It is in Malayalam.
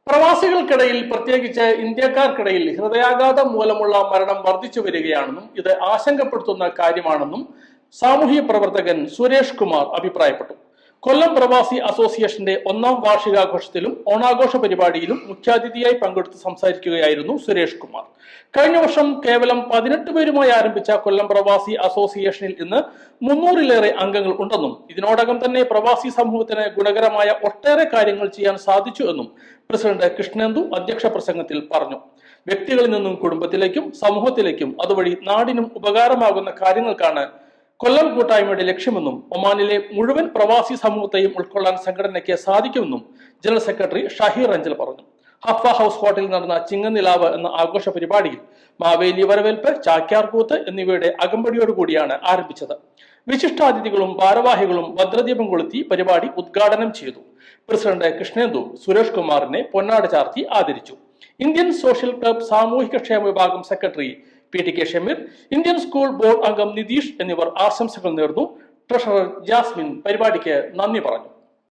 പ്രവാസികൾക്കിടയിൽ പ്രത്യേകിച്ച് ഇന്ത്യക്കാർക്കിടയിൽ ഹൃദയാഘാതം മൂലമുള്ള മരണം വർദ്ധിച്ചു വരികയാണെന്നും ഇത് ആശങ്കപ്പെടുത്തുന്ന കാര്യമാണെന്നും സാമൂഹ്യ പ്രവർത്തകൻ സുരേഷ് കുമാർ അഭിപ്രായപ്പെട്ടു. കൊല്ലം പ്രവാസി അസോസിയേഷന്റെ 1ാം വാർഷികാഘോഷത്തിലും ഓണാഘോഷ പരിപാടിയിലും മുഖ്യാതിഥിയായി പങ്കെടുത്ത് സംസാരിക്കുകയായിരുന്നു സുരേഷ് കുമാർ. കഴിഞ്ഞ വർഷം കേവലം 18 പേരുമായി ആരംഭിച്ച കൊല്ലം പ്രവാസി അസോസിയേഷനിൽ ഇന്ന് 300-ലേറെ അംഗങ്ങൾ ഉണ്ടെന്നും ഇതിനോടകം തന്നെ പ്രവാസി സമൂഹത്തിന് ഗുണകരമായ ഒട്ടേറെ കാര്യങ്ങൾ ചെയ്യാൻ സാധിച്ചു എന്നും പ്രസിഡന്റ് കൃഷ്ണേന്ദു അധ്യക്ഷ പ്രസംഗത്തിൽ പറഞ്ഞു. വ്യക്തികളിൽ നിന്നും കുടുംബത്തിലേക്കും സമൂഹത്തിലേക്കും അതുവഴി നാടിനും ഉപകാരമാകുന്ന കാര്യങ്ങൾക്കാണ് കൊല്ലം കൂട്ടായ്മയുടെ ലക്ഷ്യമെന്നും ഒമാനിലെ മുഴുവൻ പ്രവാസി സമൂഹത്തെയും ഉൾക്കൊള്ളാൻ സംഘടനയ്ക്ക് സാധിക്കുമെന്നും ജനറൽ സെക്രട്ടറി ഷഹീർ അഞ്ചൽ പറഞ്ഞു. ഹഫ ഹൗസ് ഹോട്ടലിൽ നടന്ന ചിങ്ങനിലാവ് എന്ന ആഘോഷ പരിപാടിയിൽ മാവേലി വരവേൽപ്പ്, ചാക്യാർകൂത്ത് എന്നിവയുടെ അകമ്പടിയോടുകൂടിയാണ് ആരംഭിച്ചത്. വിശിഷ്ടാതിഥികളും ഭാരവാഹികളും ഭദ്രദീപം കൊളുത്തി പരിപാടി ഉദ്ഘാടനം ചെയ്തു. പ്രസിഡന്റ് കൃഷ്ണേന്ദു സുരേഷ് കുമാറിനെ പൊന്നാട ചാർത്തി ആദരിച്ചു. ഇന്ത്യൻ സോഷ്യൽ ക്ലബ് സാമൂഹികക്ഷേമ വിഭാഗം secretary PTK Shameer, Indian school board അംഗം നിതീഷ് എന്നിവർ ആശംസകൾ നേർന്നു. ട്രഷറർ ജാസ്മിൻ പരിപാടിക്ക് നന്ദി പറഞ്ഞു.